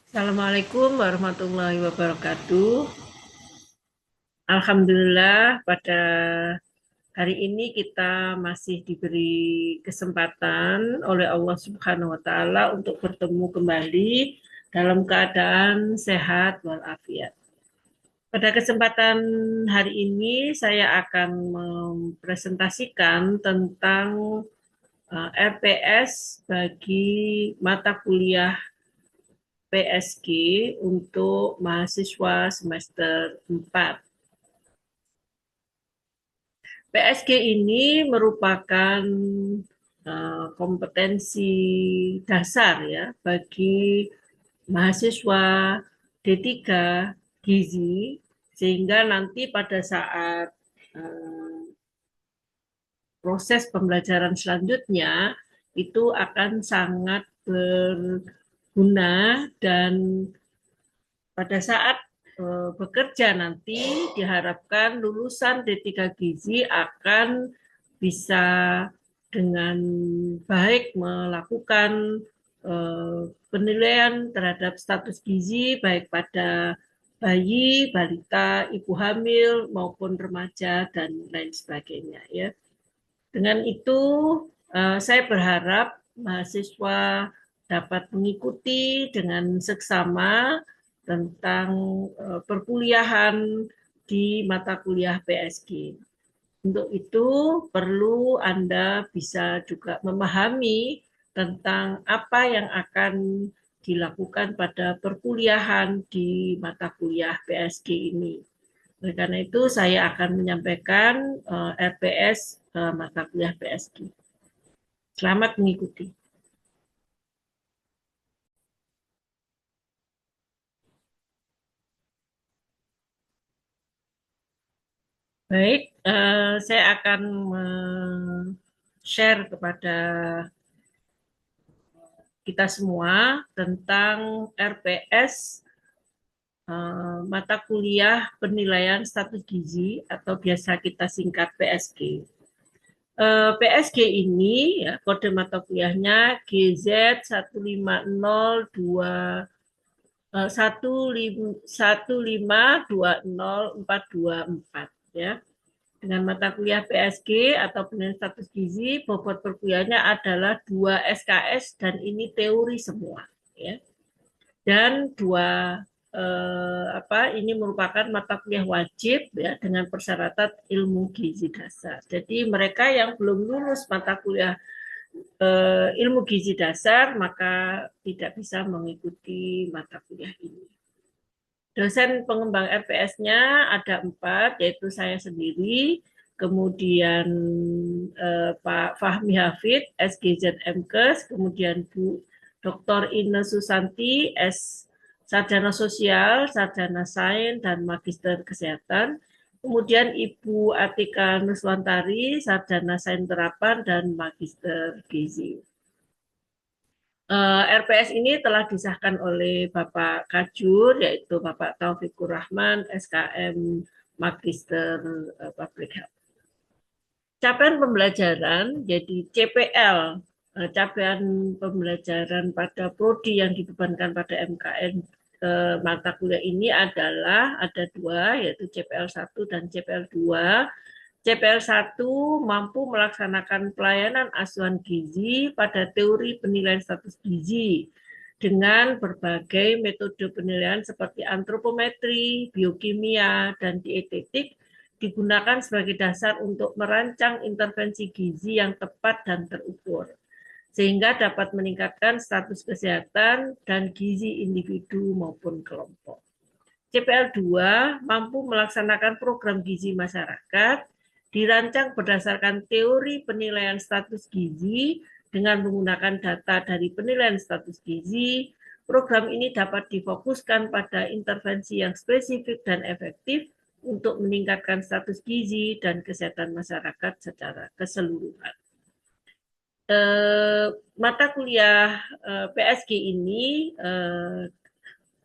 Assalamualaikum warahmatullahi wabarakatuh. Alhamdulillah pada hari ini kita masih diberi kesempatan oleh Allah Subhanahu wa taala untuk bertemu kembali dalam keadaan sehat walafiat. Pada kesempatan hari ini saya akan mempresentasikan tentang RPS bagi mata kuliah PSG untuk mahasiswa semester 4. PSG ini merupakan kompetensi dasar ya bagi mahasiswa D3 Gizi, sehingga nanti pada saat proses pembelajaran selanjutnya itu akan sangat berguna, dan pada saat bekerja nanti diharapkan lulusan D3 Gizi akan bisa dengan baik melakukan penilaian terhadap status gizi baik pada bayi, balita, ibu hamil maupun remaja dan lain sebagainya ya. Dengan itu saya berharap mahasiswa dapat mengikuti dengan seksama tentang perkuliahan di mata kuliah PSG. Untuk itu perlu Anda bisa juga memahami tentang apa yang akan dilakukan pada perkuliahan di mata kuliah PSG ini. Oleh karena itu saya akan menyampaikan RPS mata kuliah PSG. Selamat mengikuti. Baik, saya akan share kepada kita semua tentang RPS mata kuliah penilaian status gizi atau biasa kita singkat PSG. PSG ini ya, kode mata kuliahnya GZ 15022 1520424 ya. Dengan mata kuliah PSG atau penilaian status gizi, bobot perkuliahannya adalah 2 SKS dan ini teori semua ya. Dan ini merupakan mata kuliah wajib ya dengan persyaratan ilmu gizi dasar. Jadi mereka yang belum lulus mata kuliah ilmu gizi dasar maka tidak bisa mengikuti mata kuliah ini. Dosen pengembang RPS-nya ada 4, yaitu saya sendiri, kemudian Pak Fahmi Hafid, SGZ MKes, kemudian Bu Dr. Ine Susanti, Sarjana Sosial, Sarjana Sains, dan Magister Kesehatan. Kemudian Ibu Atika Nuswantari, Sarjana Sains Terapan, dan Magister Gizi. RPS ini telah disahkan oleh Bapak Kajur, yaitu Bapak Taufikur Rahman, SKM Magister Public Health. Capaian pembelajaran, jadi CPL, capaian pembelajaran pada prodi yang dibebankan pada MKN mata kuliah ini adalah ada 2, yaitu CPL 1 dan CPL 2. CPL 1 mampu melaksanakan pelayanan asuhan gizi pada teori penilaian status gizi dengan berbagai metode penilaian seperti antropometri, biokimia, dan dietetik digunakan sebagai dasar untuk merancang intervensi gizi yang tepat dan terukur, sehingga dapat meningkatkan status kesehatan dan gizi individu maupun kelompok. CPL 2 mampu melaksanakan program gizi masyarakat dirancang berdasarkan teori penilaian status gizi dengan menggunakan data dari penilaian status gizi. Program ini dapat difokuskan pada intervensi yang spesifik dan efektif untuk meningkatkan status gizi dan kesehatan masyarakat secara keseluruhan. Mata kuliah PSG ini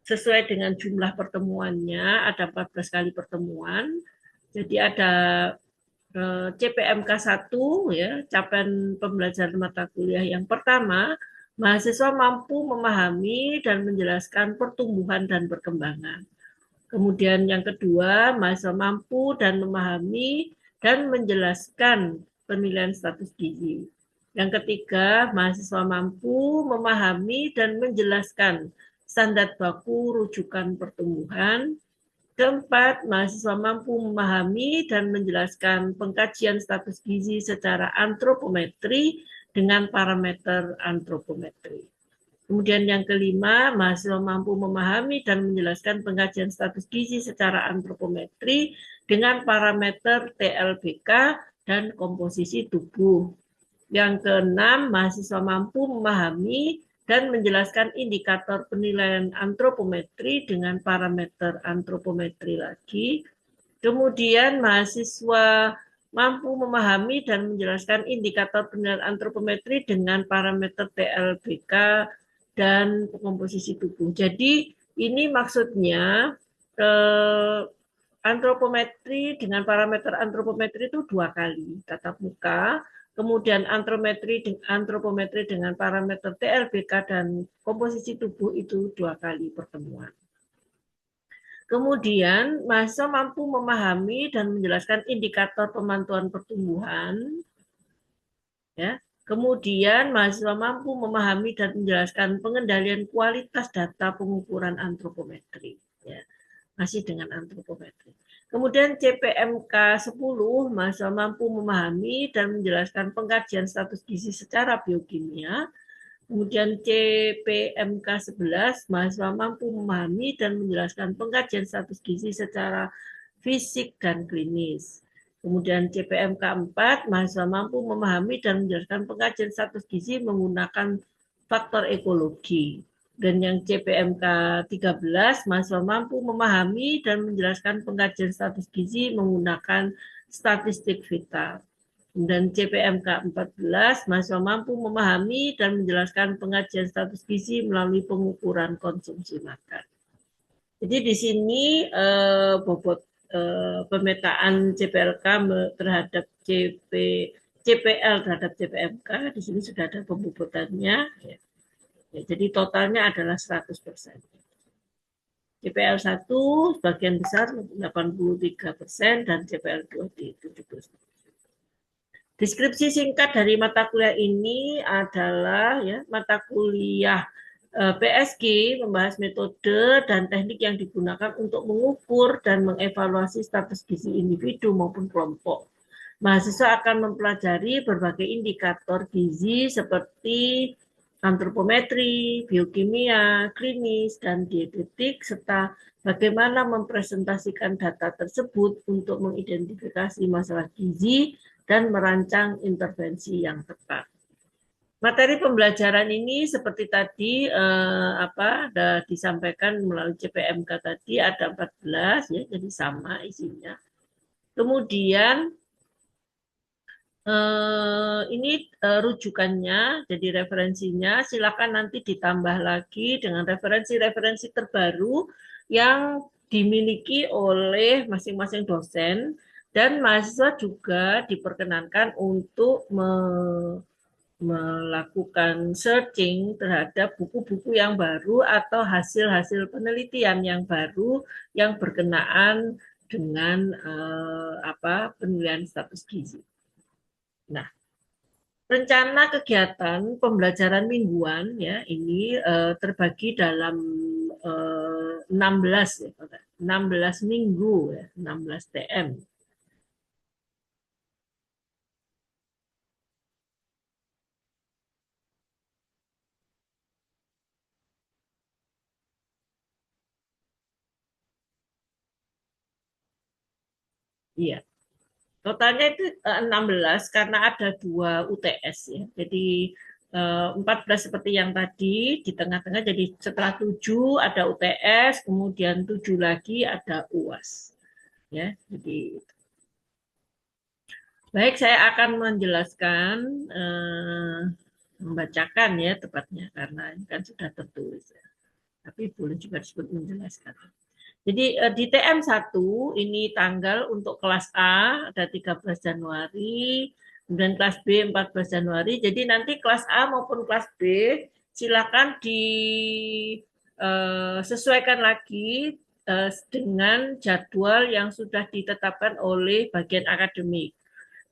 sesuai dengan jumlah pertemuannya, ada 14 kali pertemuan. Jadi ada CPMK 1 ya, capaian pembelajaran mata kuliah yang pertama Mahasiswa mampu memahami dan menjelaskan pertumbuhan dan perkembangan. Kemudian yang kedua, mahasiswa mampu dan memahami dan menjelaskan penilaian status gizi. Yang ketiga, mahasiswa mampu memahami dan menjelaskan standar baku rujukan pertumbuhan. Keempat, mahasiswa mampu memahami dan menjelaskan pengkajian status gizi secara antropometri dengan parameter antropometri. Kemudian yang kelima, mahasiswa mampu memahami dan menjelaskan pengkajian status gizi secara antropometri dengan parameter TLBK dan komposisi tubuh. Yang keenam, mahasiswa mampu memahami dan menjelaskan indikator penilaian antropometri dengan parameter antropometri lagi. Kemudian mahasiswa mampu memahami dan menjelaskan indikator penilaian antropometri dengan parameter TLBK dan komposisi tubuh. Jadi ini maksudnya antropometri dengan parameter antropometri itu 2 kali tatap muka, kemudian antropometri dengan parameter TLBK dan komposisi tubuh itu 2 kali pertemuan. Kemudian mahasiswa mampu memahami dan menjelaskan indikator pemantauan pertumbuhan, ya. Kemudian mahasiswa mampu memahami dan menjelaskan pengendalian kualitas data pengukuran antropometri, ya. Masih dengan antropometri. Kemudian CPMK 10, mahasiswa mampu memahami dan menjelaskan pengkajian status gizi secara biokimia. Kemudian CPMK 11, mahasiswa mampu memahami dan menjelaskan pengkajian status gizi secara fisik dan klinis. Kemudian CPMK 4, mahasiswa mampu memahami dan menjelaskan pengkajian status gizi menggunakan faktor ekologi. Dan yang CPMK 13, mahasiswa mampu memahami dan menjelaskan pengkajian status gizi menggunakan statistik vital. Dan CPMK 14, mahasiswa mampu memahami dan menjelaskan pengkajian status gizi melalui pengukuran konsumsi makan. Jadi di sini bobot pemetaan CPLK terhadap CPL terhadap CPMK, di sini sudah ada pembobotannya. Ya. Ya, jadi totalnya adalah 100%. CPL 1 sebagian besar 83% dan CPL 2 di 70%. Deskripsi singkat dari mata kuliah ini adalah ya, mata kuliah PSG membahas metode dan teknik yang digunakan untuk mengukur dan mengevaluasi status gizi individu maupun kelompok. Mahasiswa akan mempelajari berbagai indikator gizi seperti antropometri, biokimia, klinis, dan dietetik, serta bagaimana mempresentasikan data tersebut untuk mengidentifikasi masalah gizi dan merancang intervensi yang tepat. Materi pembelajaran ini seperti tadi disampaikan melalui CPMK tadi ada 14 ya, jadi sama isinya. Kemudian ini rujukannya, jadi referensinya silakan nanti ditambah lagi dengan referensi-referensi terbaru yang dimiliki oleh masing-masing dosen dan mahasiswa juga diperkenankan untuk melakukan searching terhadap buku-buku yang baru atau hasil-hasil penelitian yang baru yang berkenaan dengan penilaian status gizi. Nah, rencana kegiatan pembelajaran mingguan ya ini terbagi dalam 16 ya, 16 minggu ya, 16 TM. Iya. Totalnya itu 16 karena ada 2 UTS ya. Jadi 14 seperti yang tadi di tengah-tengah, jadi setelah 7 ada UTS, kemudian 7 lagi ada UAS. Ya, jadi baik, saya akan menjelaskan membacakan ya tepatnya karena ini kan sudah tertulis ya. Tapi boleh juga disebut menjelaskan. Jadi di TM1 ini tanggal untuk kelas A ada 13 Januari, kemudian kelas B 14 Januari. Jadi nanti kelas A maupun kelas B silakan disesuaikan lagi dengan jadwal yang sudah ditetapkan oleh bagian akademik.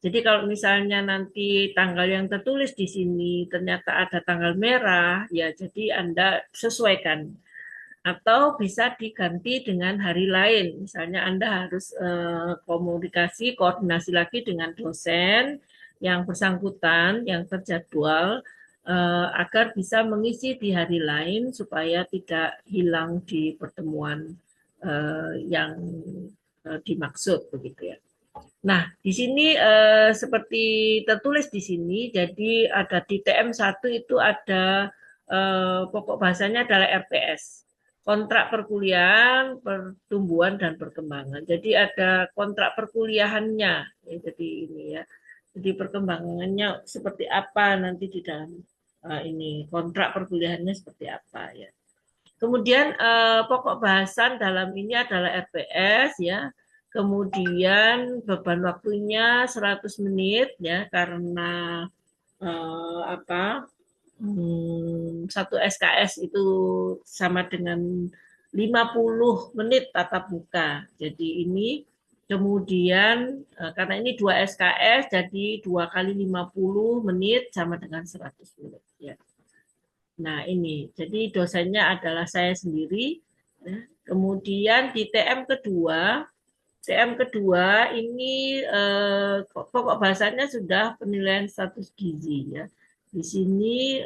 Jadi kalau misalnya nanti tanggal yang tertulis di sini ternyata ada tanggal merah, ya jadi Anda sesuaikan. Atau bisa diganti dengan hari lain. Misalnya Anda harus komunikasi, koordinasi lagi dengan dosen yang bersangkutan, yang terjadwal, agar bisa mengisi di hari lain supaya tidak hilang di pertemuan yang dimaksud begitu ya. Nah, di sini seperti tertulis di sini, jadi ada di TM1 itu ada pokok bahasanya adalah RPS, kontrak perkuliahan, pertumbuhan dan perkembangan. Jadi ada kontrak perkuliahannya, ya, jadi ini ya. Jadi perkembangannya seperti apa nanti di dalam ini kontrak perkuliahannya seperti apa ya. Kemudian pokok bahasan dalam ini adalah RPS ya. Kemudian beban waktunya 100 menit ya karena apa? Satu SKS itu sama dengan 50 menit tatap muka. Jadi ini kemudian karena ini 2 SKS jadi 2 kali 50 menit sama dengan 100 menit ya. Nah, ini. Jadi dosennya adalah saya sendiri. Ya. Kemudian di TM kedua ini pokok bahasanya sudah penilaian status gizi ya. Di sini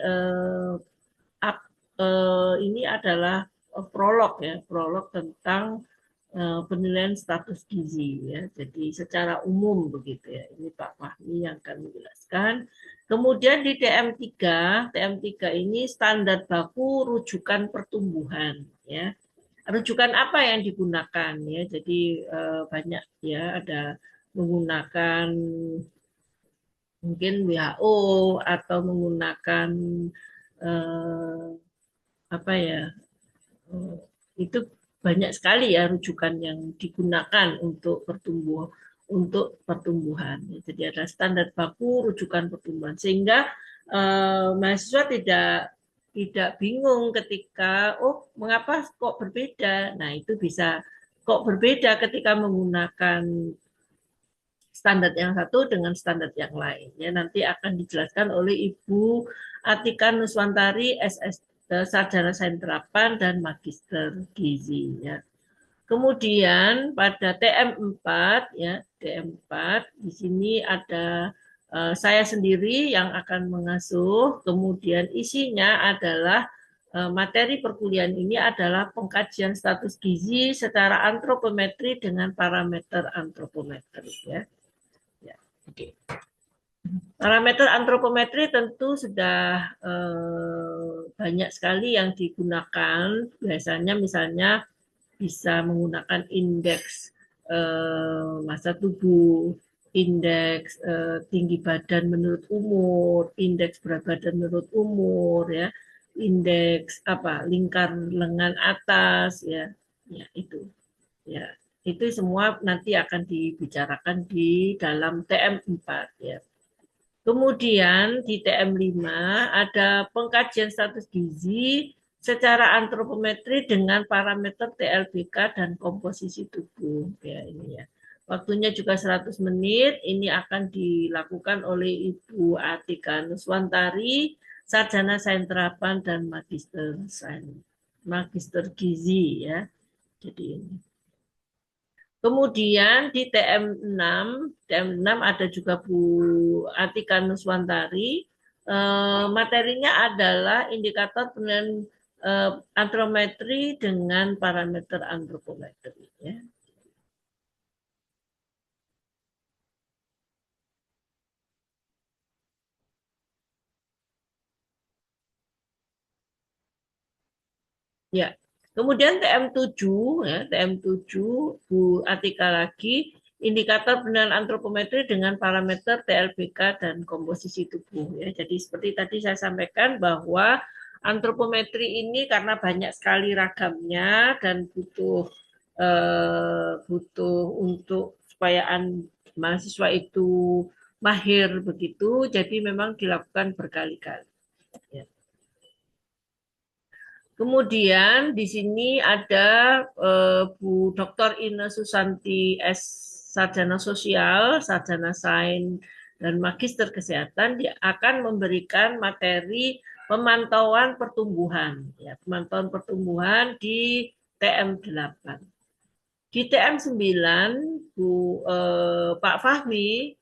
ini adalah prolog ya, prolog tentang penilaian status gizi ya. Jadi secara umum begitu ya. Ini Pak Fahmi yang akan menjelaskan. Kemudian di TM3 ini standar baku rujukan pertumbuhan ya. Rujukan apa yang digunakan ya? Jadi banyak ya ada menggunakan mungkin WHO atau menggunakan eh, apa ya? Itu banyak sekali ya rujukan yang digunakan untuk pertumbuhan. Jadi ada standar baku rujukan pertumbuhan sehingga mahasiswa tidak bingung ketika mengapa kok berbeda. Nah itu bisa kok berbeda ketika menggunakan standar yang satu dengan standar yang lain. Ya, nanti akan dijelaskan oleh Ibu Atika Nuswantari, SS Sarjana Sains Terapan dan Magister Gizi. Ya. Kemudian pada TM4 ya, TM4 di sini ada saya sendiri yang akan mengasuh, kemudian isinya adalah materi perkuliahan ini adalah pengkajian status gizi secara antropometri dengan parameter antropometri ya. Ya, oke. Parameter antropometri tentu sudah banyak sekali yang digunakan. Biasanya misalnya bisa menggunakan indeks massa tubuh, indeks tinggi badan menurut umur, indeks berat badan menurut umur, ya, indeks apa lingkar lengan atas, ya, ya itu, ya. Itu semua nanti akan dibicarakan di dalam TM4 ya. Kemudian di TM5 ada pengkajian status gizi secara antropometri dengan parameter TLBK dan komposisi tubuh. Ya, ini ya. Waktunya juga 100 menit. Ini akan dilakukan oleh Ibu Atika Nuswantari, Sarjana Sains Terapan dan Magister Gizi ya. Jadi ini. Kemudian di TM6 ada juga Bu Atika Nuswantari. Materinya adalah indikator penilaian antrometri dengan parameter antropometri. Ya. Ya. Kemudian TM7 ya, TM7 Bu Atika lagi indikator penilaian antropometri dengan parameter TLBK dan komposisi tubuh ya. Jadi seperti tadi saya sampaikan bahwa antropometri ini karena banyak sekali ragamnya dan butuh untuk supaya mahasiswa itu mahir begitu, jadi memang dilakukan berkali-kali. Ya. Kemudian di sini ada Bu Dr. Ine Susanti S. Sarjana Sosial, Sarjana Sains, dan Magister Kesehatan. Dia akan memberikan materi pemantauan pertumbuhan, ya, pemantauan pertumbuhan di TM8. Di TM9, Pak Fahmi,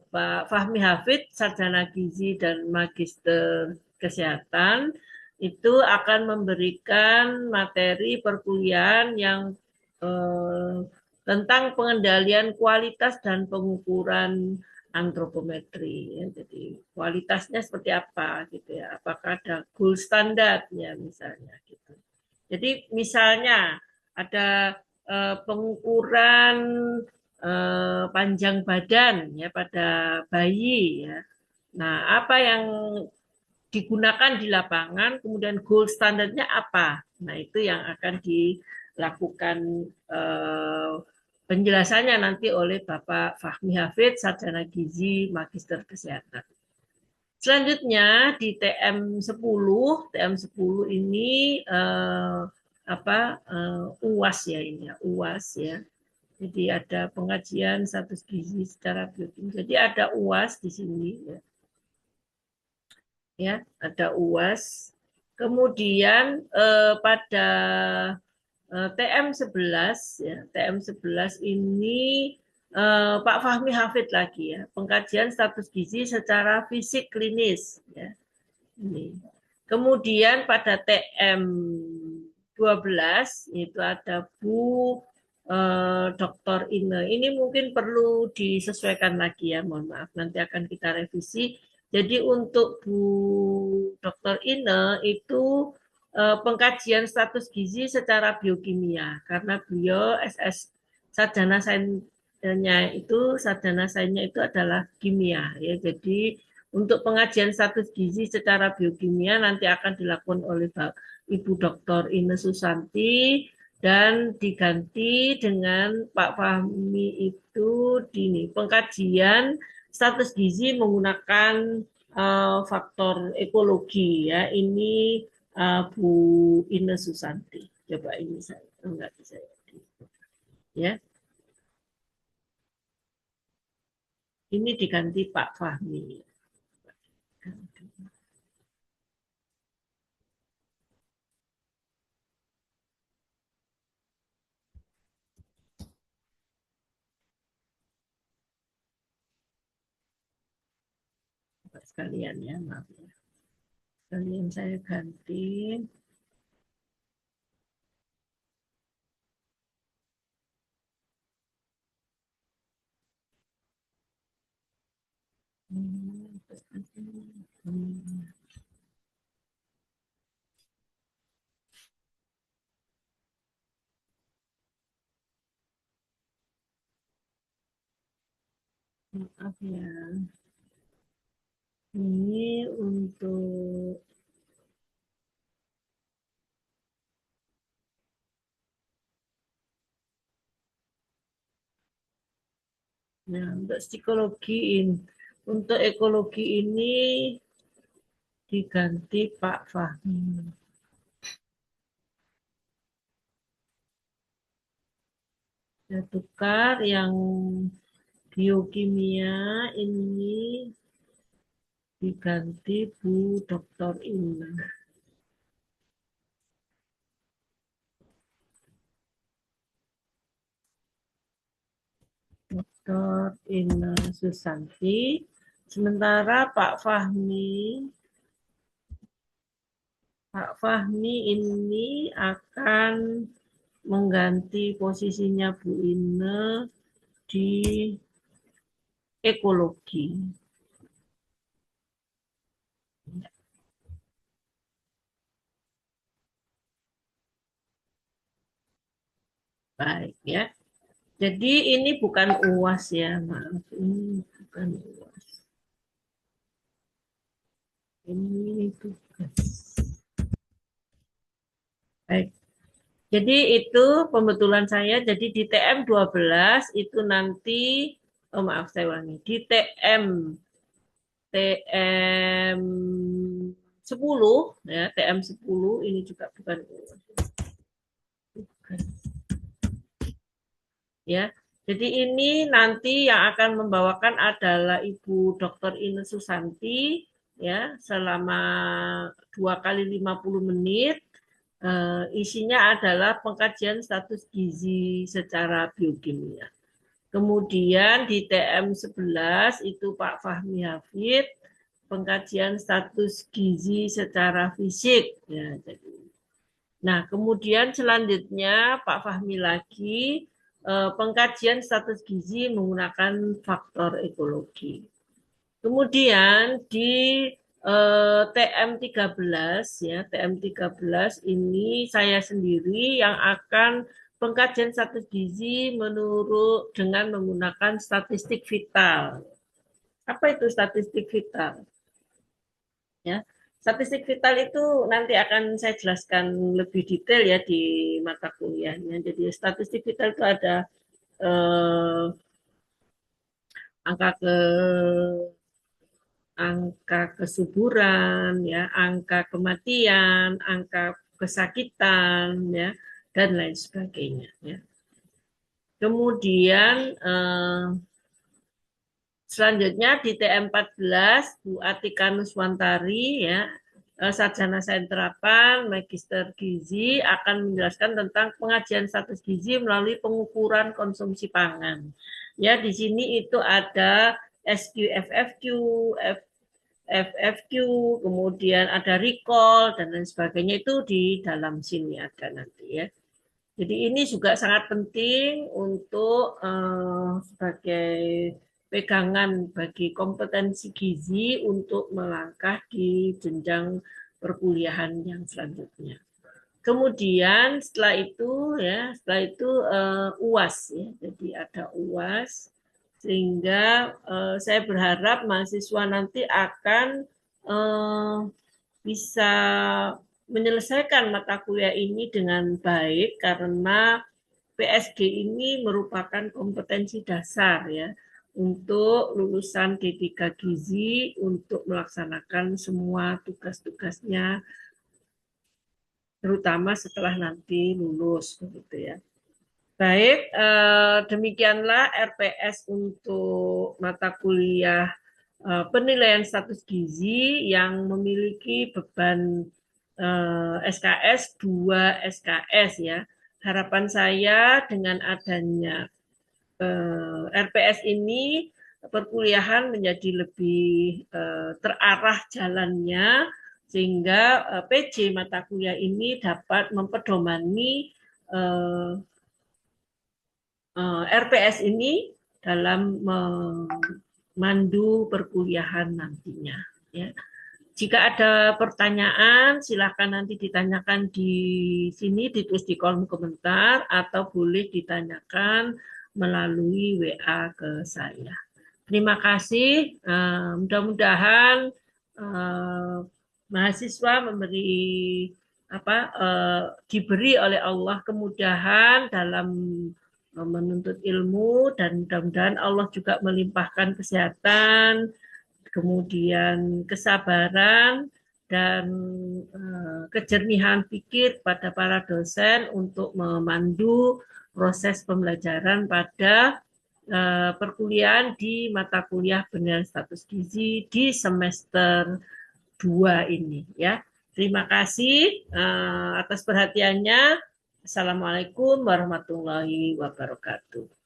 Pak Fahmi Hafid, Sarjana Gizi dan Magister Kesehatan, itu akan memberikan materi perkuliahan yang eh, tentang pengendalian kualitas dan pengukuran antropometri. Ya. Jadi kualitasnya seperti apa gitu ya? Apakah ada gold standarnya misalnya gitu. Jadi misalnya ada pengukuran panjang badan ya pada bayi ya. Nah, apa yang digunakan di lapangan, kemudian gold standarnya apa? Nah, itu yang akan dilakukan eh, penjelasannya nanti oleh Bapak Fahmi Hafid, Sarjana Gizi, Magister Kesehatan. Selanjutnya di TM10 ini UAS ya ini ya, UAS ya. Jadi ada pengajian status gizi secara biokimia. Jadi ada UAS di sini ya. Ya, ada UAS. Kemudian pada TM11 ya, TM11 ini Pak Fahmi Hafid lagi ya, pengkajian status gizi secara fisik klinis ya. Ini. Kemudian pada TM12 itu ada Bu Dr. Ine. Ini mungkin perlu disesuaikan lagi ya, mohon maaf. Nanti akan kita revisi. Jadi untuk Bu Dr. Ine itu pengkajian status gizi secara biokimia karena beliau SS sarjana sainsnya itu adalah kimia ya. Jadi untuk pengajian status gizi secara biokimia nanti akan dilakukan oleh Ibu Dr. Ine Susanti dan diganti dengan Pak Fahmi itu di pengkajian status gizi menggunakan faktor ekologi ya. Ini Bu Ine Susanti. Coba ini saya enggak bisa ya. Ini diganti Pak Fahmi. Sekalian ya, maaf ya. Sekalian saya ganti. Maaf ya. Ini untuk untuk psikologi ini. Untuk ekologi ini diganti Pak Fahmi. Saya tukar yang biokimia ini diganti Bu Dr. Ina. Dr. Ina Susanti. Sementara Pak Fahmi ini akan mengganti posisinya Bu Ina di ekologi. Baik ya. Jadi ini bukan UAS ya, maaf. Ini bukan UAS. Ini tugas. Baik. Jadi itu pembetulan saya. Jadi di TM12 itu nanti, oh maaf saya ulangi, di TM 10 ya, TM 10 ini juga bukan ya. Jadi ini nanti yang akan membawakan adalah Ibu Dr. Ine Susanti ya, selama 2 kali 50 menit. Isinya adalah pengkajian status gizi secara biokimia. Kemudian di TM 11 itu Pak Fahmi Hafid, pengkajian status gizi secara fisik ya. Nah, kemudian selanjutnya Pak Fahmi lagi pengkajian status gizi menggunakan faktor ekologi. Kemudian di TM 13 ya, TM 13 ini saya sendiri yang akan pengkajian status gizi menurut dengan menggunakan statistik vital. Apa itu statistik vital? Ya, statistik vital itu nanti akan saya jelaskan lebih detail ya di mata kuliahnya. Jadi statistik vital itu ada eh, angka angka kesuburan, ya, angka kematian, angka kesakitan, ya, dan lain sebagainya. Ya. Kemudian selanjutnya di TM 14 Bu Atika Nuswantari ya, sarjana sains terapan, magister gizi akan menjelaskan tentang pengajian status gizi melalui pengukuran konsumsi pangan. Ya, di sini itu ada SQFFQ, FFQ, kemudian ada recall dan lain sebagainya itu di dalam sini ada nanti ya. Jadi ini juga sangat penting untuk sebagai pegangan bagi kompetensi gizi untuk melangkah di jenjang perkuliahan yang selanjutnya. Kemudian setelah itu UAS ya. Jadi ada UAS sehingga saya berharap mahasiswa nanti akan bisa menyelesaikan mata kuliah ini dengan baik karena PSG ini merupakan kompetensi dasar ya untuk lulusan D3 Gizi untuk melaksanakan semua tugas-tugasnya terutama setelah nanti lulus begitu ya. Baik, demikianlah RPS untuk mata kuliah penilaian status gizi yang memiliki beban SKS 2 SKS ya. Harapan saya dengan adanya RPS ini perkuliahan menjadi lebih terarah jalannya sehingga PJ mata kuliah ini dapat mempedomani RPS ini dalam memandu perkuliahan nantinya. Ya. Jika ada pertanyaan, silakan nanti ditanyakan di sini, ditulis di kolom komentar, atau boleh ditanyakan melalui WA ke saya. Terima kasih. Mudah-mudahan mahasiswa diberi oleh Allah kemudahan dalam menuntut ilmu dan mudah-mudahan Allah juga melimpahkan kesehatan, kemudian kesabaran dan kejernihan pikir pada para dosen untuk memandu proses pembelajaran pada perkuliahan di mata kuliah penilaian status gizi di semester 2 ini ya. Terima kasih atas perhatiannya. Assalamualaikum warahmatullahi wabarakatuh.